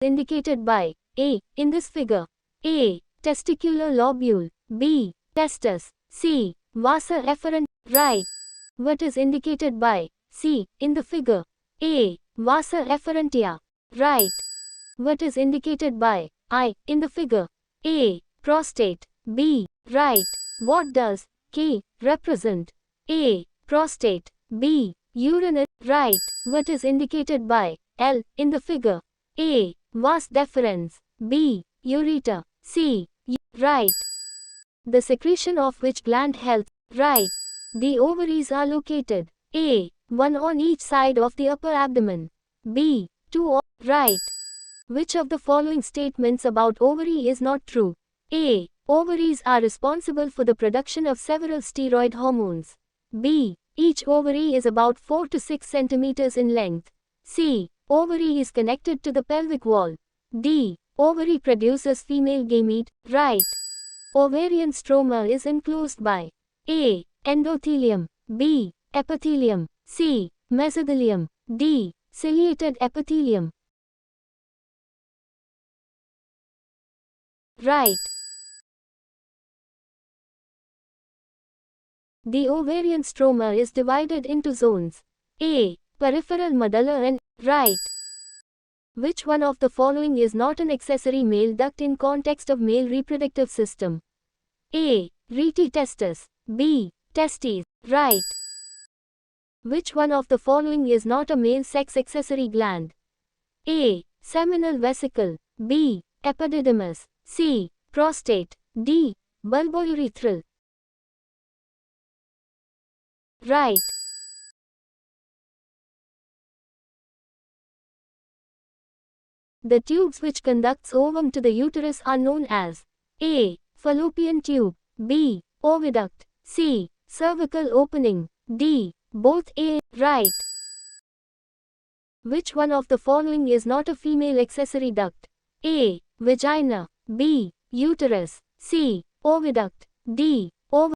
indicated by A. In this figure. A. Testicular lobule. B. Testis. C. Vasa efferent. Right. What is indicated by C. In the figure. A. Vasa efferentia. Right. What is indicated by I. In the figure. A. Prostate. B. Right. What does K represent? A. Prostate. B. Urinary. Right. What is indicated by L. In the figure. A. Vas deferens. B. Ureter. C. Right. The secretion of which gland helps. Right. The ovaries are located. A. One on each side of the upper abdomen. B. Two on. Right. Which of the following statements about ovary is not true? A. Ovaries are responsible for the production of several steroid hormones. B. Each ovary is about 4 to 6 centimeters in length. C. Ovary is connected to the pelvic wall. D. Ovary produces female gamete. Right. Ovarian stroma is enclosed by A. Endothelium. B. Epithelium. C. Mesothelium. D. Ciliated epithelium. Right. The ovarian stroma is divided into zones. A. Peripheral medulla and right. Which one of the following is not an accessory male duct in context of male reproductive system? A. Rete testis. B. Testes. Right. Which one of the following is not a male sex accessory gland? A. Seminal vesicle. B. Epididymis. C. Prostate. D. Bulbourethral. Right. The tubes which conducts ovum to the uterus are known as A. Fallopian tube. B. Oviduct. C. Cervical opening. D. Both. A. Right. Which one of the following is not a female accessory duct? A. Vagina. B. Uterus. C. Oviduct. D.